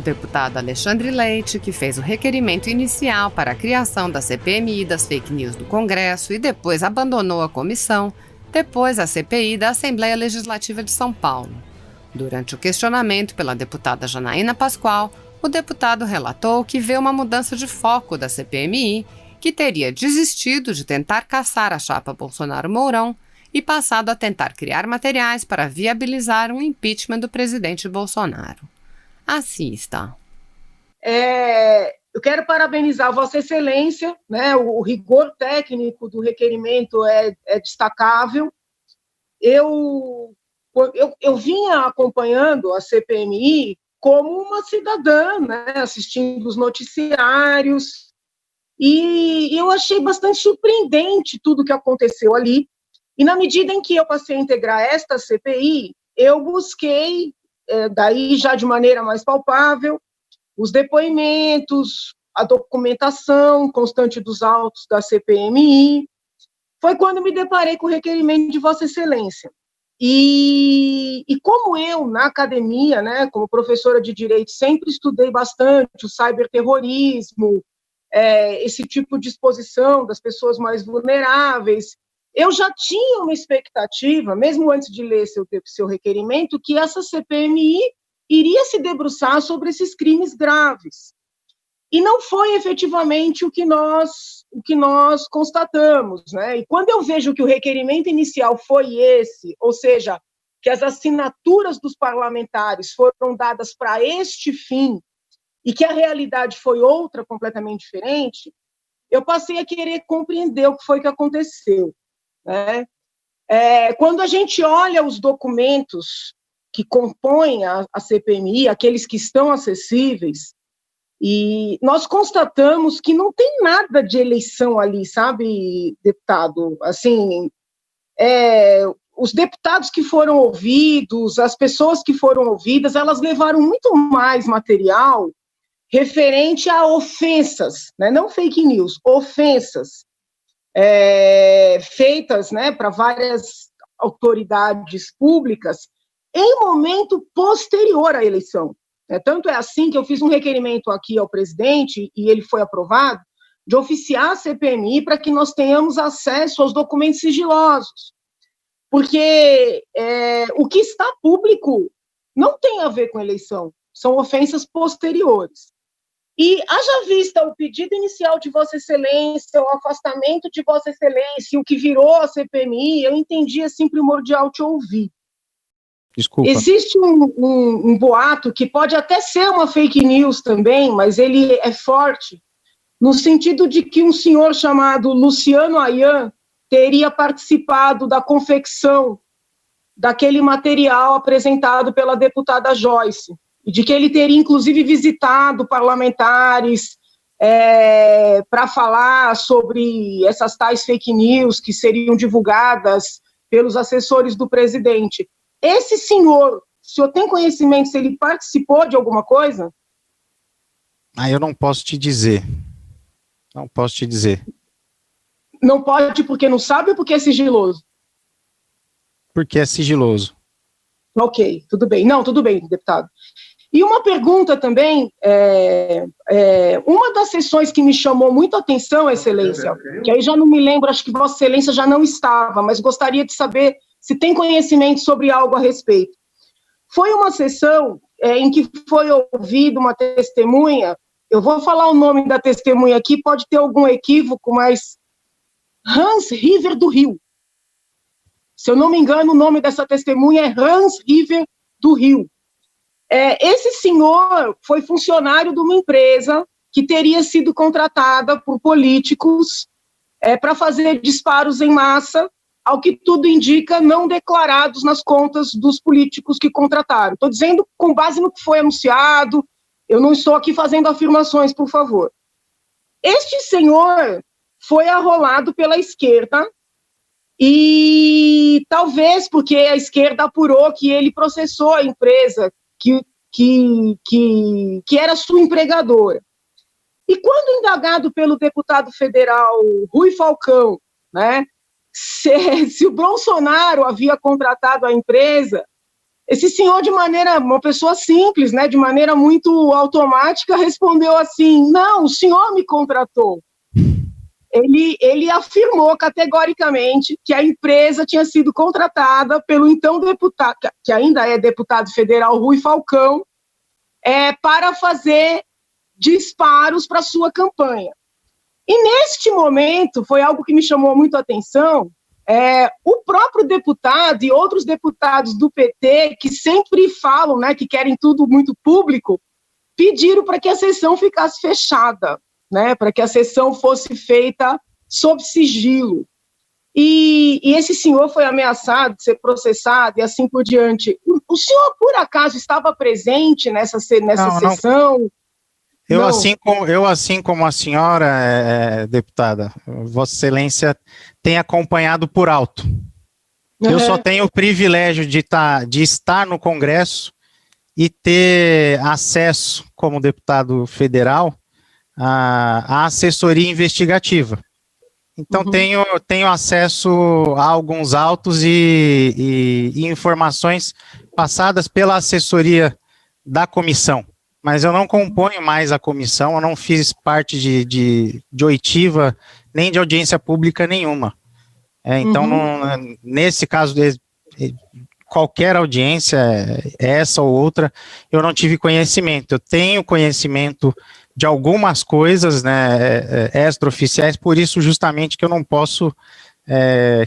o deputado Alexandre Leite, que fez o requerimento inicial para a criação da CPMI das fake news do Congresso e depois abandonou a comissão, depois a CPI da Assembleia Legislativa de São Paulo. Durante o questionamento pela deputada Janaína Pascoal, o deputado relatou que vê uma mudança de foco da CPMI, que teria desistido de tentar caçar a chapa Bolsonaro-Mourão e passado a tentar criar materiais para viabilizar um impeachment do presidente Bolsonaro. Assista. Eu quero parabenizar Vossa Excelência, né? O rigor técnico do requerimento é destacável. Eu vinha acompanhando a CPMI como uma cidadã, né? Assistindo os noticiários, e eu achei bastante surpreendente tudo que aconteceu ali. E na medida em que eu passei a integrar esta CPI, eu busquei, daí já de maneira mais palpável, os depoimentos, a documentação constante dos autos da CPMI. Foi quando me deparei com o requerimento de Vossa Excelência. E como eu, na academia, né, como professora de Direito, sempre estudei bastante o cyberterrorismo, esse tipo de exposição das pessoas mais vulneráveis, eu já tinha uma expectativa, mesmo antes de ler seu requerimento, que essa CPMI iria se debruçar sobre esses crimes graves. E não foi efetivamente o que nós constatamos, né? E quando eu vejo que o requerimento inicial foi esse, ou seja, que as assinaturas dos parlamentares foram dadas para este fim e que a realidade foi outra, completamente diferente, eu passei a querer compreender o que foi que aconteceu, né? Quando a gente olha os documentos que compõem a CPMI, aqueles que estão acessíveis, e nós constatamos que não tem nada de eleição ali, sabe, deputado? Assim, os deputados que foram ouvidos, as pessoas que foram ouvidas, elas levaram muito mais material referente a ofensas, né? Não fake news, ofensas, feitas, né, para várias autoridades públicas em momento posterior à eleição. Tanto é assim que eu fiz um requerimento aqui ao presidente, e ele foi aprovado, de oficiar a CPMI para que nós tenhamos acesso aos documentos sigilosos. Porque o que está público não tem a ver com eleição, são ofensas posteriores. E, haja vista o pedido inicial de Vossa Excelência, o afastamento de Vossa Excelência, o que virou a CPMI, eu entendi, assim, primordial te ouvir. Desculpa. Existe um boato que pode até ser uma fake news também, mas ele é forte, no sentido de que um senhor chamado Luciano Ayan teria participado da confecção daquele material apresentado pela deputada Joyce, e de que ele teria, inclusive, visitado parlamentares para falar sobre essas tais fake news que seriam divulgadas pelos assessores do presidente. Esse senhor, o senhor tem conhecimento se ele participou de alguma coisa? Eu não posso te dizer. Não posso te dizer. Não pode porque não sabe ou porque é sigiloso? Porque é sigiloso. Ok, tudo bem. Não, tudo bem, deputado. E uma pergunta também, uma das sessões que me chamou muito a atenção, Excelência, que aí já não me lembro, acho que Vossa Excelência já não estava, mas gostaria de saber se tem conhecimento sobre algo a respeito. Foi uma sessão em que foi ouvida uma testemunha, eu vou falar o nome da testemunha aqui, pode ter algum equívoco, mas Hans River do Rio. Se eu não me engano, o nome dessa testemunha é Hans River do Rio. Esse senhor foi funcionário de uma empresa que teria sido contratada por políticos para fazer disparos em massa, ao que tudo indica, não declarados nas contas dos políticos que contrataram. Estou dizendo com base no que foi anunciado, eu não estou aqui fazendo afirmações, por favor. Este senhor foi arrolado pela esquerda, e talvez porque a esquerda apurou que ele processou a empresa que era sua empregadora. E quando indagado pelo deputado federal Rui Falcão, né, se o Bolsonaro havia contratado a empresa, Esse senhor, uma pessoa simples, né, de maneira muito automática, respondeu assim: não, o senhor me contratou. Ele afirmou categoricamente que a empresa tinha sido contratada pelo então deputado, que ainda é deputado federal, Rui Falcão, para fazer disparos para sua campanha. E neste momento, foi algo que me chamou muito a atenção, o próprio deputado e outros deputados do PT, que sempre falam, né, que querem tudo muito público, pediram para que a sessão ficasse fechada, né, para que a sessão fosse feita sob sigilo. E esse senhor foi ameaçado de ser processado e assim por diante. O senhor, por acaso, estava presente nessa sessão? Eu, assim como a senhora, deputada, Vossa Excelência tem acompanhado por alto. Eu só tenho o privilégio de estar no Congresso e ter acesso, como deputado federal, à assessoria investigativa. Então, tenho acesso a alguns autos e informações passadas pela assessoria da comissão. Mas eu não componho mais a comissão, eu não fiz parte de oitiva, nem de audiência pública nenhuma. Então, nesse caso, qualquer audiência, essa ou outra, eu não tive conhecimento. Eu tenho conhecimento de algumas coisas, né, extraoficiais, por isso justamente que eu não posso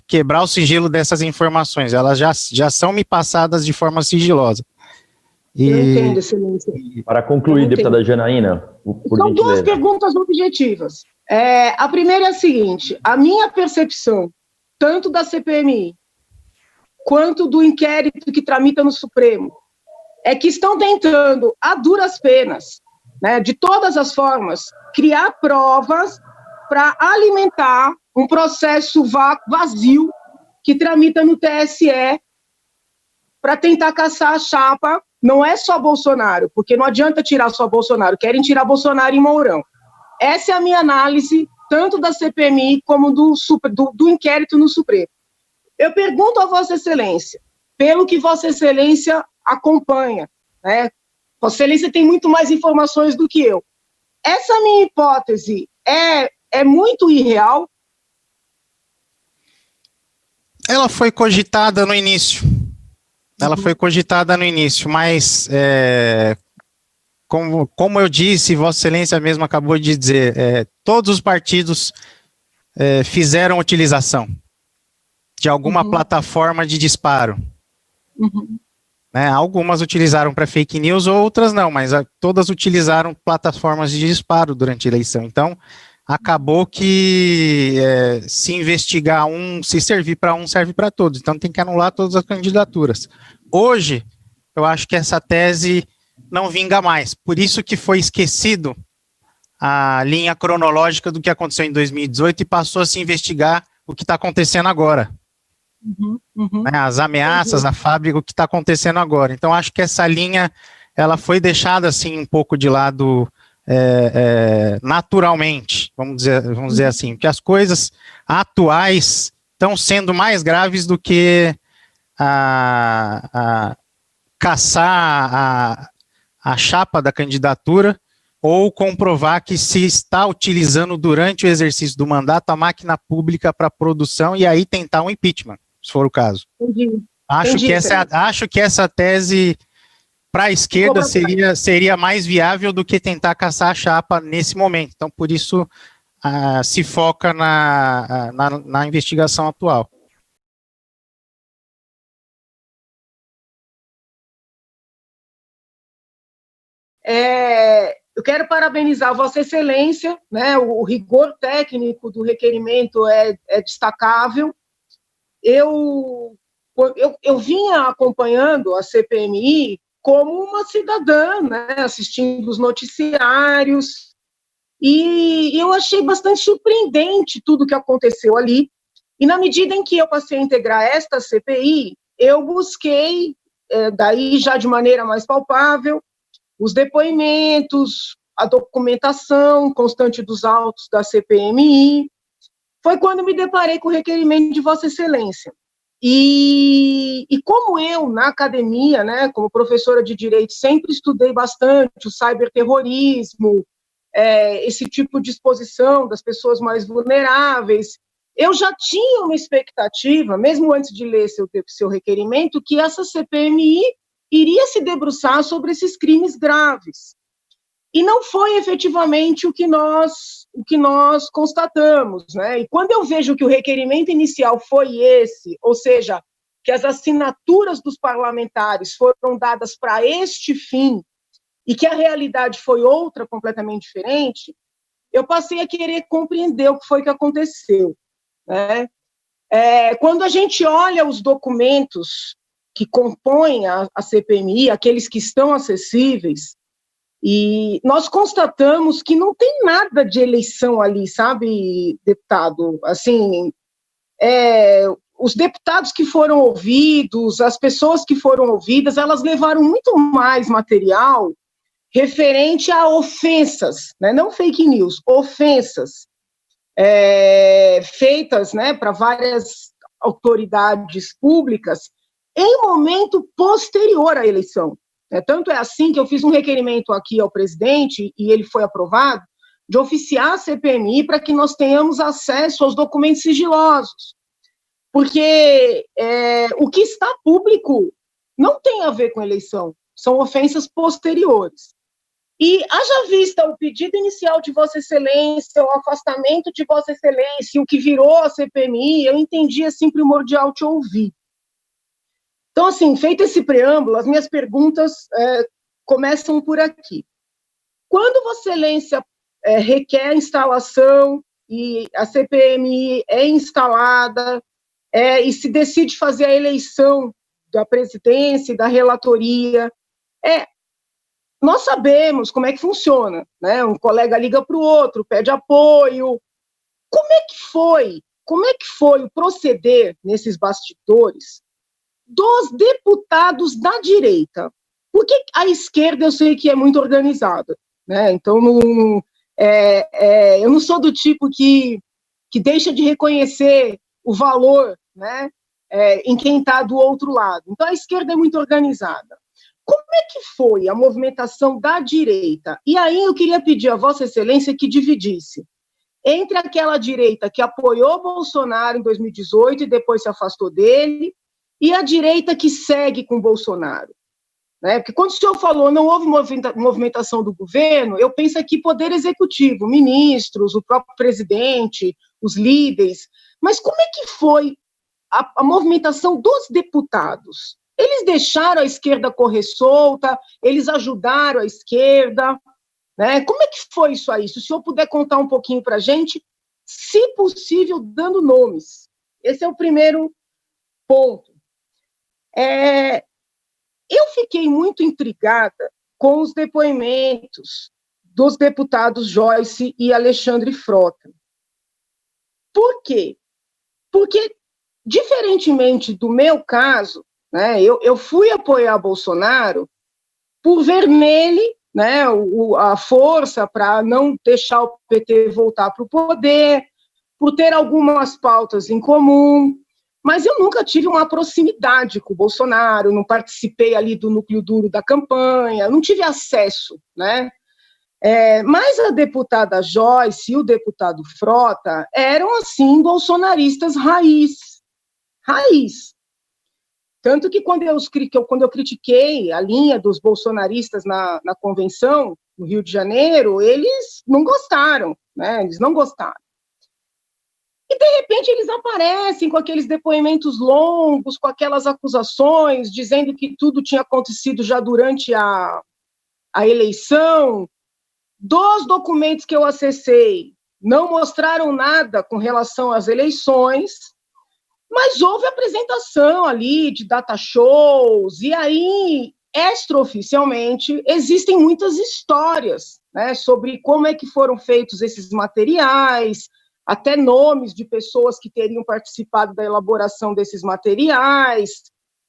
quebrar o sigilo dessas informações. Elas já são me passadas de forma sigilosa. Eu entendo, excelência. Para concluir, deputada Janaína, por são gentileza. Duas perguntas objetivas. A primeira é a seguinte: a minha percepção, tanto da CPMI quanto do inquérito que tramita no Supremo, é que estão tentando, a duras penas, né, de todas as formas, criar provas para alimentar um processo vazio que tramita no TSE para tentar caçar a chapa. Não é só Bolsonaro, porque não adianta tirar só Bolsonaro, querem tirar Bolsonaro e Mourão. Essa é a minha análise, tanto da CPMI como do inquérito no Supremo. Eu pergunto a Vossa Excelência, pelo que Vossa Excelência acompanha, né? Vossa Excelência tem muito mais informações do que eu. Essa minha hipótese é muito irreal? Ela foi cogitada no início. Mas, como eu disse, Vossa Excelência mesmo acabou de dizer, todos os partidos fizeram utilização de alguma plataforma de disparo. Né, algumas utilizaram para fake news, outras não, mas todas utilizaram plataformas de disparo durante a eleição. Então, acabou que se investigar se servir para um, serve para todos. Então, tem que anular todas as candidaturas. Hoje, eu acho que essa tese não vinga mais. Por isso que foi esquecido a linha cronológica do que aconteceu em 2018 e passou a se investigar o que está acontecendo agora. Né, as ameaças, a fábrica, o que está acontecendo agora. Então, acho que essa linha ela foi deixada assim um pouco de lado naturalmente, vamos dizer assim, que as coisas atuais estão sendo mais graves do que caçar a chapa da candidatura ou comprovar que se está utilizando durante o exercício do mandato a máquina pública para produção e aí tentar um impeachment, se for o caso. Acho que essa tese para a esquerda seria mais viável do que tentar caçar a chapa nesse momento. Então, por isso, se foca na investigação atual. Eu quero parabenizar Vossa Excelência, né, o rigor técnico do requerimento é destacável. Eu vinha acompanhando a CPMI como uma cidadã, né, assistindo os noticiários, e eu achei bastante surpreendente tudo o que aconteceu ali, e na medida em que eu passei a integrar esta CPI, eu busquei, daí já de maneira mais palpável, os depoimentos, a documentação constante dos autos da CPMI. Foi quando me deparei com o requerimento de Vossa Excelência. E como eu, na academia, né, como professora de direito, sempre estudei bastante o ciberterrorismo, esse tipo de exposição das pessoas mais vulneráveis, eu já tinha uma expectativa, mesmo antes de ler seu requerimento, que essa CPMI iria se debruçar sobre esses crimes graves. E não foi efetivamente o que nós constatamos, né? E quando eu vejo que o requerimento inicial foi esse, ou seja, que as assinaturas dos parlamentares foram dadas para este fim, e que a realidade foi outra, completamente diferente, eu passei a querer compreender o que foi que aconteceu, né? Quando a gente olha os documentos que compõem a CPMI, aqueles que estão acessíveis, e nós constatamos que não tem nada de eleição ali, sabe, deputado? Assim, os deputados que foram ouvidos, as pessoas que foram ouvidas, elas levaram muito mais material referente a ofensas, né? Não fake news, ofensas feitas, né, para várias autoridades públicas em momento posterior à eleição. Tanto é assim que eu fiz um requerimento aqui ao presidente, e ele foi aprovado, de oficiar a CPMI para que nós tenhamos acesso aos documentos sigilosos. Porque o que está público não tem a ver com eleição, são ofensas posteriores. E, haja vista o pedido inicial de Vossa Excelência, o afastamento de Vossa Excelência, o que virou a CPMI, eu entendi, assim, primordial te ouvir. Então, assim, feito esse preâmbulo, as minhas perguntas começam por aqui. Quando Vossa Excelência requer a instalação e a CPMI é instalada e se decide fazer a eleição da presidência e da relatoria, nós sabemos como é que funciona, né? Um colega liga para o outro, pede apoio. Como é que foi o proceder nesses bastidores dos deputados da direita? Porque a esquerda eu sei que é muito organizada, né? Então, eu não sou do tipo que deixa de reconhecer o valor, né, em quem está do outro lado. Então, a esquerda é muito organizada. Como é que foi a movimentação da direita? E aí eu queria pedir a Vossa Excelência que dividisse entre aquela direita que apoiou Bolsonaro em 2018 e depois se afastou dele, e a direita que segue com Bolsonaro. Né? Porque quando o senhor falou não houve movimentação do governo, eu penso aqui poder executivo, ministros, o próprio presidente, os líderes, mas como é que foi a movimentação dos deputados? Eles deixaram a esquerda correr solta, eles ajudaram a esquerda, né? Como é que foi isso aí? Se o senhor puder contar um pouquinho para a gente, se possível, dando nomes. Esse é o primeiro ponto. Eu fiquei muito intrigada com os depoimentos dos deputados Joyce e Alexandre Frota. Por quê? Porque, diferentemente do meu caso, né, eu fui apoiar Bolsonaro por ver nele, né, a força para não deixar o PT voltar para o poder, por ter algumas pautas em comum, mas eu nunca tive uma proximidade com o Bolsonaro, não participei ali do núcleo duro da campanha, não tive acesso, né? Mas a deputada Joyce e o deputado Frota eram, assim, bolsonaristas raiz. Tanto que quando eu critiquei a linha dos bolsonaristas na convenção, no Rio de Janeiro, eles não gostaram, né? Eles não gostaram. E, de repente, eles aparecem com aqueles depoimentos longos, com aquelas acusações, dizendo que tudo tinha acontecido já durante a eleição. Dos documentos que eu acessei, não mostraram nada com relação às eleições, mas houve apresentação ali de data shows, e aí, extraoficialmente, existem muitas histórias, né, sobre como é que foram feitos esses materiais, até nomes de pessoas que teriam participado da elaboração desses materiais,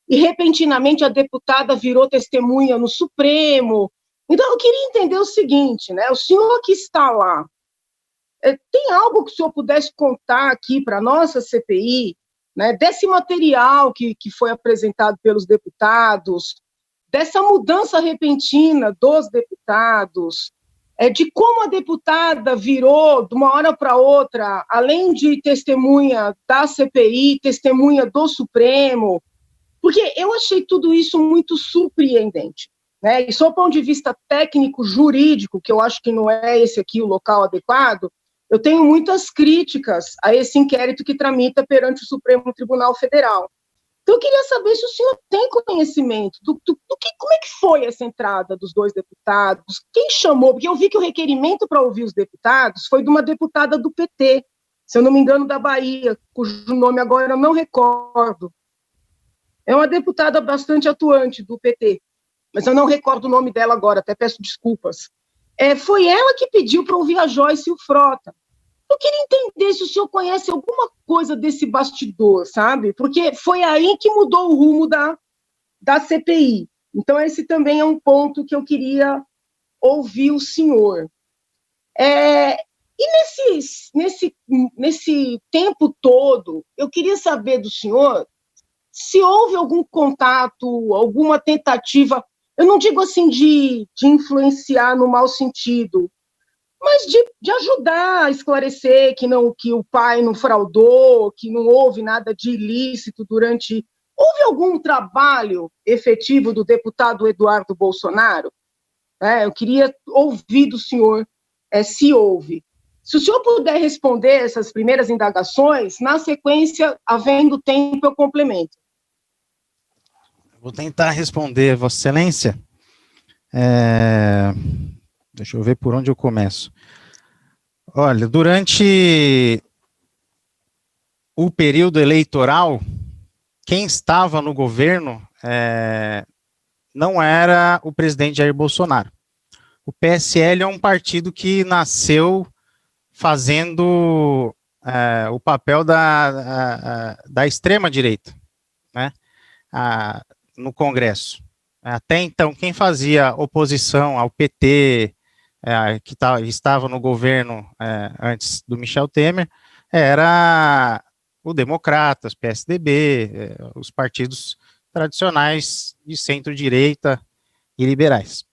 e repentinamente a deputada virou testemunha no Supremo. Então, eu queria entender o seguinte, né, o senhor que está lá, tem algo que o senhor pudesse contar aqui para a nossa CPI né, desse material que foi apresentado pelos deputados, dessa mudança repentina dos deputados, de como a deputada virou, de uma hora para outra, além de testemunha da CPI, testemunha do Supremo, porque eu achei tudo isso muito surpreendente, né? E sob o ponto de vista técnico, jurídico, que eu acho que não é esse aqui o local adequado, eu tenho muitas críticas a esse inquérito que tramita perante o Supremo Tribunal Federal. Então, eu queria saber se o senhor tem conhecimento como é que foi essa entrada dos dois deputados, quem chamou, porque eu vi que o requerimento para ouvir os deputados foi de uma deputada do PT, se eu não me engano, da Bahia, cujo nome agora eu não recordo. É uma deputada bastante atuante do PT, mas eu não recordo o nome dela agora, até peço desculpas. Foi ela que pediu para ouvir a Joyce e o Frota. Eu queria entender se o senhor conhece alguma coisa desse bastidor, sabe? Porque foi aí que mudou o rumo da CPI. Então, esse também é um ponto que eu queria ouvir o senhor. E nesse tempo todo, eu queria saber do senhor se houve algum contato, alguma tentativa, eu não digo assim de influenciar no mau sentido, mas de ajudar a esclarecer que o pai não fraudou, que não houve nada de ilícito durante... Houve algum trabalho efetivo do deputado Eduardo Bolsonaro? Eu queria ouvir do senhor se houve. Se o senhor puder responder essas primeiras indagações, na sequência, havendo tempo, eu complemento. Vou tentar responder, Vossa Excelência. Deixa eu ver por onde eu começo. Olha, durante o período eleitoral, quem estava no governo não era o presidente Jair Bolsonaro. O PSL é um partido que nasceu fazendo o papel da extrema-direita, né, no Congresso. Até então, quem fazia oposição ao PT, que estava no governo antes do Michel Temer, era o Democratas, PSDB, os partidos tradicionais de centro-direita e liberais.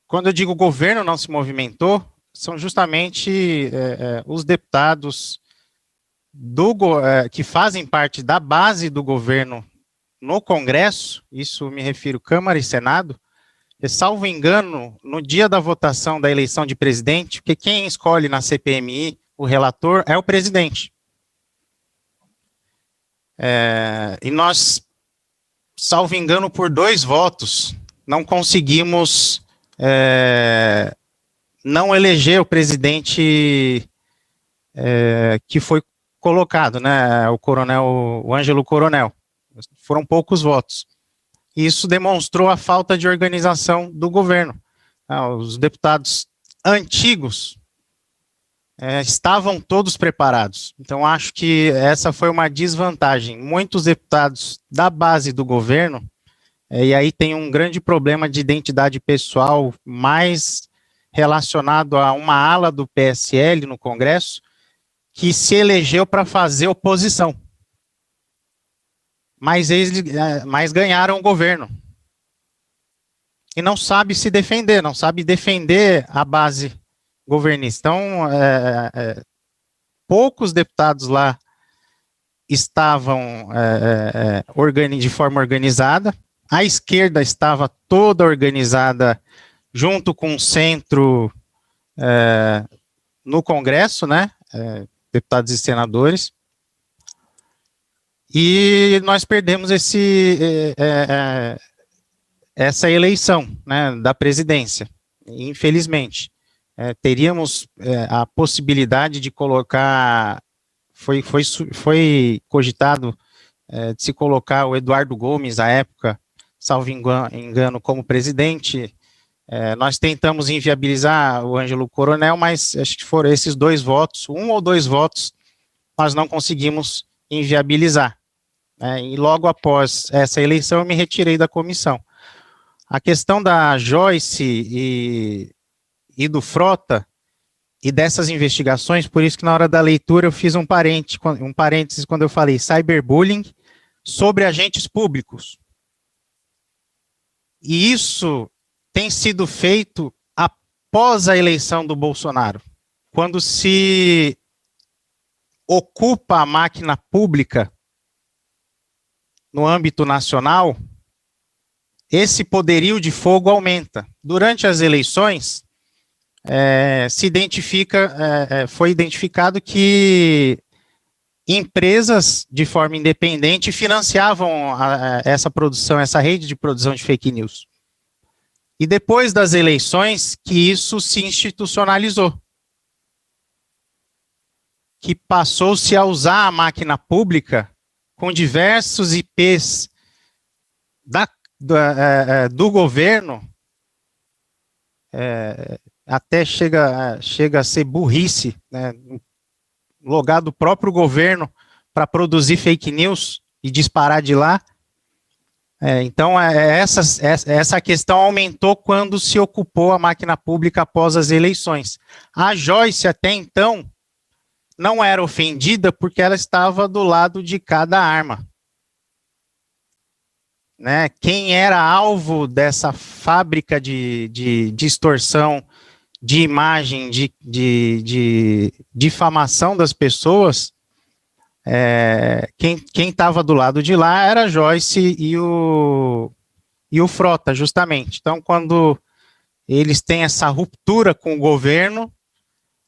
Quando eu digo o governo não se movimentou, são justamente os deputados que fazem parte da base do governo no Congresso, isso me refiro Câmara e Senado, salvo engano, no dia da votação da eleição de presidente, porque quem escolhe na CPMI o relator é o presidente. E nós, salvo engano, por 2 votos, não conseguimos não eleger o presidente que foi colocado, né, o Ângelo Coronel. Foram poucos votos. Isso demonstrou a falta de organização do governo. Os deputados antigos estavam todos preparados. Então, acho que essa foi uma desvantagem. Muitos deputados da base do governo, e aí tem um grande problema de identidade pessoal, mais relacionado a uma ala do PSL no Congresso, que se elegeu para fazer oposição. Mas ganharam o governo. E não sabe se defender, não sabe defender a base governista. Então, poucos deputados lá estavam de forma organizada. A esquerda estava toda organizada junto com o centro no Congresso, né? Deputados e senadores. E nós perdemos essa eleição, né, da presidência, infelizmente. Teríamos a possibilidade de colocar, foi cogitado de se colocar o Eduardo Gomes, à época, salvo engano, como presidente. Nós tentamos inviabilizar o Ângelo Coronel, mas acho que foram esses 2 votos, 1 ou 2 votos, nós não conseguimos inviabilizar. E logo após essa eleição eu me retirei da comissão. A questão da Joyce e do Frota, e dessas investigações, por isso que na hora da leitura eu fiz um parênteses quando eu falei cyberbullying sobre agentes públicos. E isso tem sido feito após a eleição do Bolsonaro, quando se ocupa a máquina pública no âmbito nacional, esse poderio de fogo aumenta. Durante as eleições, foi identificado que empresas de forma independente financiavam essa produção, essa rede de produção de fake news. E depois das eleições, que isso se institucionalizou, que passou-se a usar a máquina pública com diversos IPs do governo, até chega a ser burrice, né, lugar do próprio governo para produzir fake news e disparar de lá. Então, essa questão aumentou quando se ocupou a máquina pública após as eleições. A Joyce, até então, não era ofendida porque ela estava do lado de cada arma. Né? Quem era alvo dessa fábrica de distorção de imagem, de difamação das pessoas, quem estava do lado de lá era a Joyce e o Frota, justamente. Então, quando eles têm essa ruptura com o governo,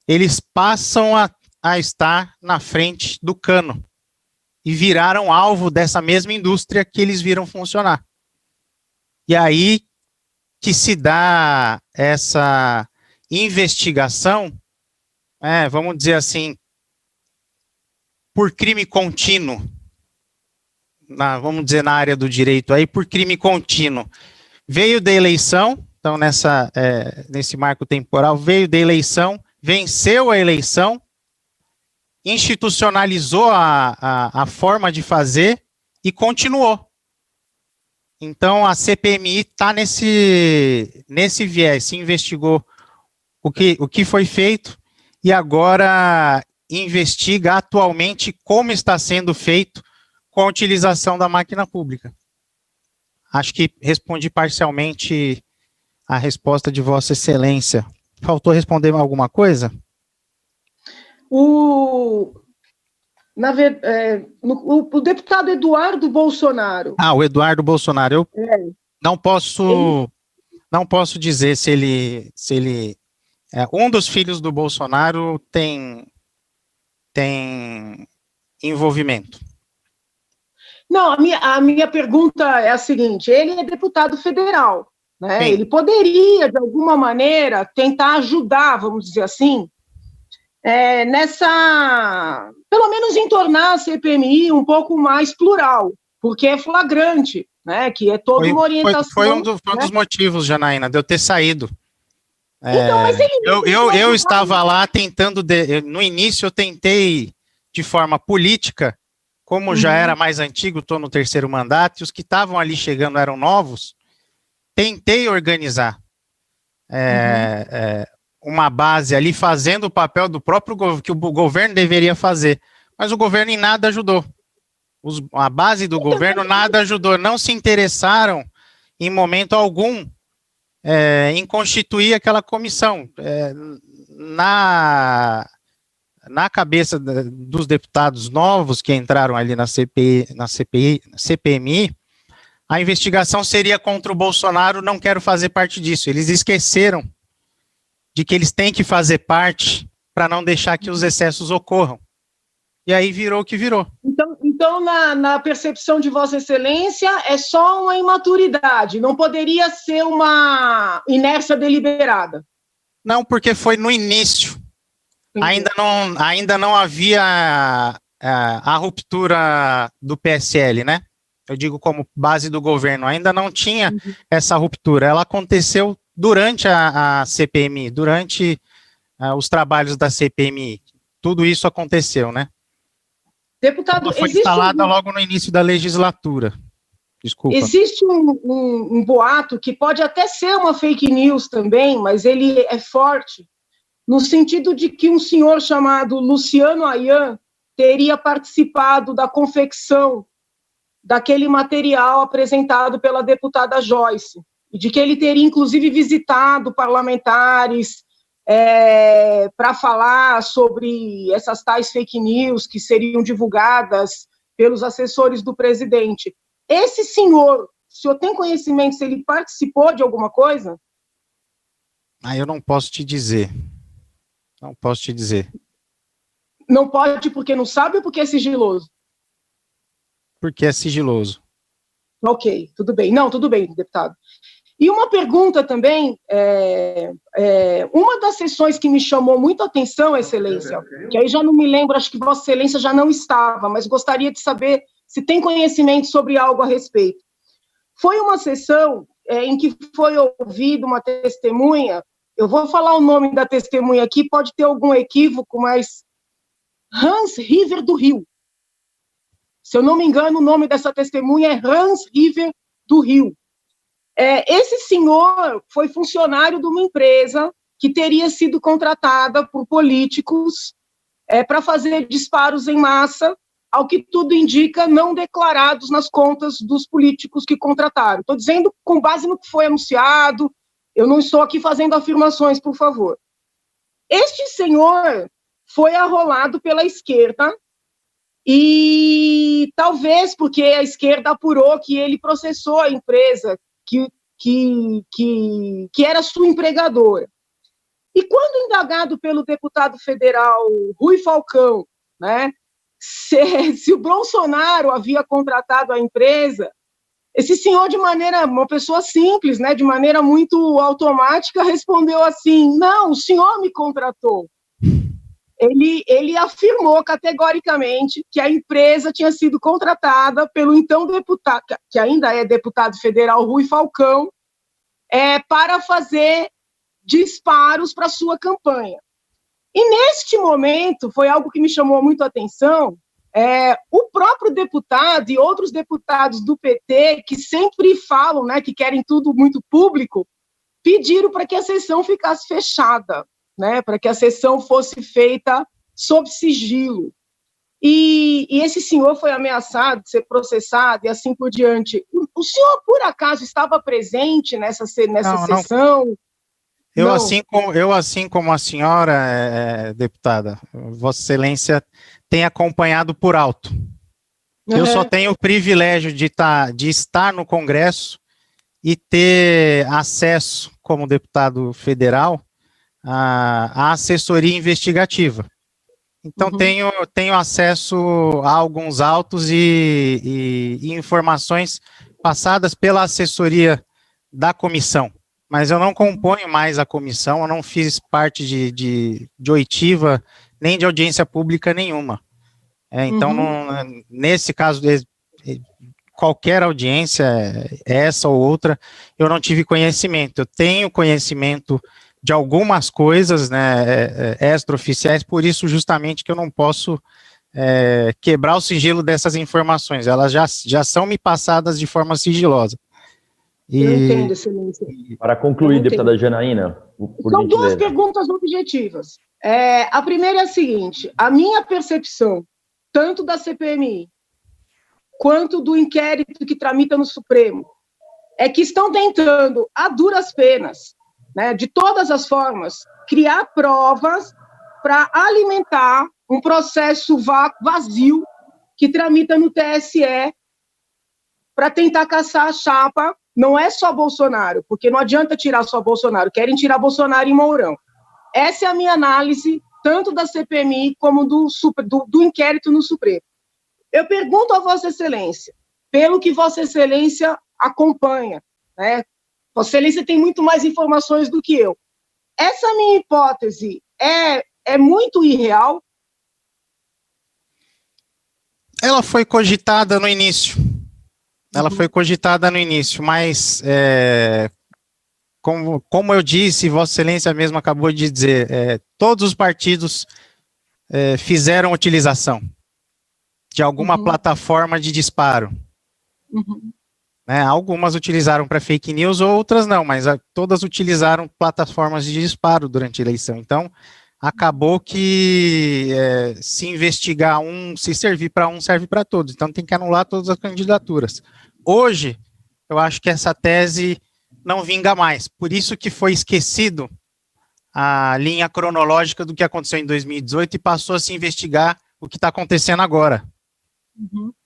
eles passam a estar na frente do cano e viraram alvo dessa mesma indústria que eles viram funcionar. E aí que se dá essa investigação, vamos dizer assim, por crime contínuo, vamos dizer na área do direito aí, por crime contínuo. Veio da eleição, então nesse marco temporal, veio da eleição, venceu a eleição, institucionalizou a forma de fazer e continuou. Então, a CPMI está nesse viés, se investigou o que foi feito e agora investiga atualmente como está sendo feito com a utilização da máquina pública. Acho que respondi parcialmente a resposta de Vossa Excelência. Faltou responder alguma coisa? O deputado Eduardo Bolsonaro. O Eduardo Bolsonaro. Eu não posso dizer se ele um dos filhos do Bolsonaro tem envolvimento. Não, a minha pergunta é a seguinte: ele é deputado federal, né? Ele poderia, de alguma maneira, tentar ajudar, vamos dizer assim, pelo menos em tornar a CPMI um pouco mais plural, porque é flagrante, né, que é toda uma orientação. Foi um dos motivos, Janaína, de eu ter saído. Então, mas eu estava lá tentando, no início eu tentei de forma política, como já era mais antigo, estou no 3º mandato, e os que estavam ali chegando eram novos, tentei organizar uma base ali, fazendo o papel do próprio que o governo deveria fazer, mas o governo em nada ajudou. A base do governo nada ajudou, não se interessaram em momento algum em constituir aquela comissão. Na cabeça dos deputados novos que entraram ali na CPMI, a investigação seria contra o Bolsonaro, não quero fazer parte disso. Eles esqueceram de que eles têm que fazer parte para não deixar que os excessos ocorram. E aí virou o que virou. Então na percepção de Vossa Excelência, é só uma imaturidade, não poderia ser uma inércia deliberada? Não, porque foi no início. Ainda não havia a ruptura do PSL, né? Eu digo como base do governo, ainda não tinha essa ruptura. Ela aconteceu durante a CPMI, durante os trabalhos da CPMI. Tudo isso aconteceu, né? Deputado, ela foi instalada logo no início da legislatura. Desculpa. Existe um boato que pode até ser uma fake news também, mas ele é forte, no sentido de que um senhor chamado Luciano Ayan teria participado da confecção daquele material apresentado pela deputada Joyce, e de que ele teria, inclusive, visitado parlamentares para falar sobre essas tais fake news que seriam divulgadas pelos assessores do presidente. Esse senhor, o senhor tem conhecimento se ele participou de alguma coisa? Eu não posso te dizer. Não posso te dizer. Não pode porque não sabe ou porque é sigiloso? Porque é sigiloso. Ok, tudo bem. Não, tudo bem, deputado. E uma pergunta também, uma das sessões que me chamou muito a atenção, Excelência, que aí já não me lembro, acho que Vossa Excelência já não estava, mas gostaria de saber se tem conhecimento sobre algo a respeito. Foi uma sessão em que foi ouvida uma testemunha, eu vou falar o nome da testemunha aqui, pode ter algum equívoco, mas Hans River do Rio. Se eu não me engano, o nome dessa testemunha é Hans River do Rio. Esse senhor foi funcionário de uma empresa que teria sido contratada por políticos para fazer disparos em massa, ao que tudo indica, não declarados nas contas dos políticos que contrataram. Estou dizendo com base no que foi anunciado, eu não estou aqui fazendo afirmações, por favor. Este senhor foi arrolado pela esquerda, e talvez porque a esquerda apurou que ele processou a empresa que era sua empregadora. E quando indagado pelo deputado federal Rui Falcão, né, se o Bolsonaro havia contratado a empresa, esse senhor, uma pessoa simples, né, de maneira muito automática, respondeu assim: não, o senhor me contratou. Ele afirmou categoricamente que a empresa tinha sido contratada pelo então deputado, que ainda é deputado federal, Rui Falcão, para fazer disparos para sua campanha. E neste momento, foi algo que me chamou muito a atenção, o próprio deputado e outros deputados do PT, que sempre falam, né, que querem tudo muito público, pediram para que a sessão ficasse fechada, né, para que a sessão fosse feita sob sigilo. E esse senhor foi ameaçado de ser processado e assim por diante. O senhor, por acaso, estava presente nessa sessão? Eu, assim como a senhora, deputada, Vossa Excelência tem acompanhado por alto. Eu só tenho o privilégio de estar no Congresso e ter acesso, como deputado federal, à assessoria investigativa. Então, tenho acesso a alguns autos e informações passadas pela assessoria da comissão. Mas eu não componho mais a comissão, eu não fiz parte de oitiva, nem de audiência pública nenhuma. Então, nesse caso, qualquer audiência, essa ou outra, eu não tive conhecimento. Eu tenho conhecimento de algumas coisas, né, extraoficiais, por isso justamente que eu não posso quebrar o sigilo dessas informações. Elas já são me passadas de forma sigilosa. Eu entendo, Excelência. Para concluir, deputada Janaína, por São gentileza. duas perguntas objetivas. A primeira é a seguinte: a minha percepção, tanto da CPMI quanto do inquérito que tramita no Supremo, é que estão tentando, a duras penas, né, de todas as formas, criar provas para alimentar um processo vazio que tramita no TSE para tentar caçar a chapa. Não é só Bolsonaro, porque não adianta tirar só Bolsonaro, querem tirar Bolsonaro e Mourão. Essa é a minha análise, tanto da CPMI como do inquérito no Supremo. Eu pergunto a Vossa Excelência, pelo que Vossa Excelência acompanha, né? Vossa Excelência tem muito mais informações do que eu. Essa minha hipótese é muito irreal? Ela foi cogitada no início. Mas, como eu disse, Vossa Excelência mesmo acabou de dizer, todos os partidos fizeram utilização de alguma plataforma de disparo. né? Algumas utilizaram para fake news, outras não, mas todas utilizaram plataformas de disparo durante a eleição. Então, acabou que se investigar se servir para um, serve para todos. Então, tem que anular todas as candidaturas. Hoje, eu acho que essa tese não vinga mais. Por isso que foi esquecido a linha cronológica do que aconteceu em 2018 e passou a se investigar o que está acontecendo agora.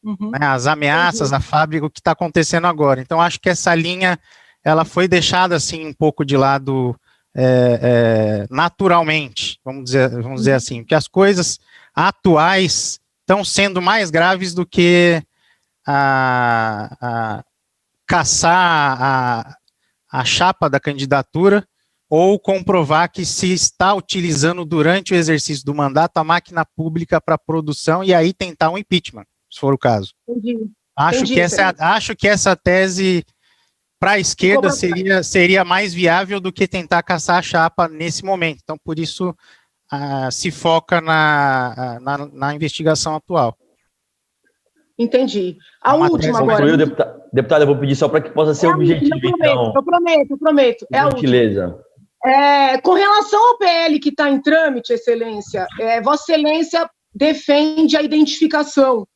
Né, as ameaças, a fábrica, o que está acontecendo agora. Então, acho que essa linha, ela foi deixada, assim, um pouco de lado naturalmente, vamos dizer assim, porque as coisas atuais estão sendo mais graves do que caçar a chapa da candidatura ou comprovar que se está utilizando durante o exercício do mandato a máquina pública para produção e aí tentar um impeachment, se for o caso. Entendi. Acho que essa tese para a esquerda seria mais viável do que tentar caçar a chapa nesse momento. Então, por isso, se foca na investigação atual. Entendi. A última agora. Deputada, eu vou pedir só para que possa ser objetivo, então. Eu prometo. É a gentileza. Última. Com relação ao PL que está em trâmite, Excelência, Vossa Excelência defende a identificação.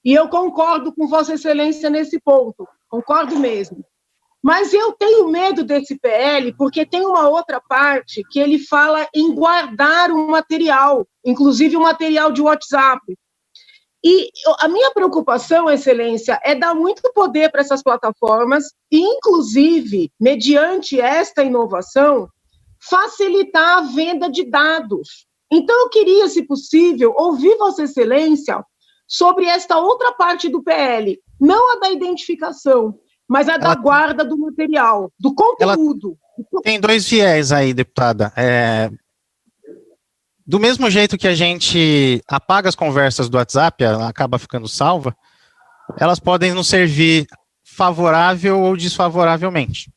E eu concordo com Vossa Excelência nesse ponto. Concordo mesmo. Mas eu tenho medo desse PL porque tem uma outra parte que ele fala em guardar um material, inclusive um material de WhatsApp. E a minha preocupação, Excelência, é dar muito poder para essas plataformas e, inclusive, mediante esta inovação, facilitar a venda de dados. Então, eu queria, se possível, ouvir Vossa Excelência sobre esta outra parte do PL, não a da identificação, mas a da guarda do material, do conteúdo. Tem dois viés aí, deputada. Do mesmo jeito que a gente apaga as conversas do WhatsApp, ela acaba ficando salva, elas podem nos servir favorável ou desfavoravelmente.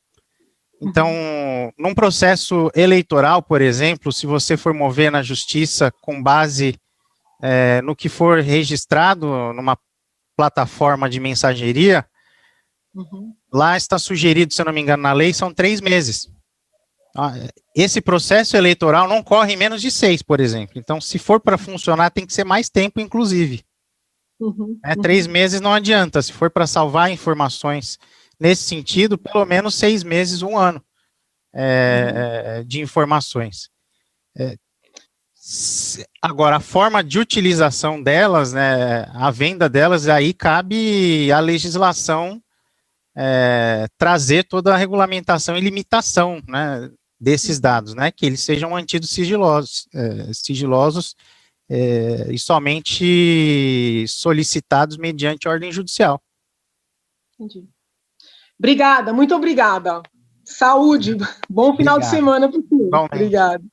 Então, num processo eleitoral, por exemplo, se você for mover na justiça com base no que for registrado numa plataforma de mensageria, lá está sugerido, se eu não me engano, na lei, são 3 meses. Esse processo eleitoral não corre em menos de 6, por exemplo. Então, se for para funcionar, tem que ser mais tempo, inclusive. 3 meses não adianta. Se for para salvar informações nesse sentido, pelo menos 6 meses, 1 ano de informações. Agora, a forma de utilização delas, né, a venda delas, aí cabe à legislação trazer toda a regulamentação e limitação, né, desses dados, né, que eles sejam mantidos sigilosos e somente solicitados mediante ordem judicial. Entendi. Obrigada, muito obrigada. Saúde, bom final de semana para o senhor. Obrigada.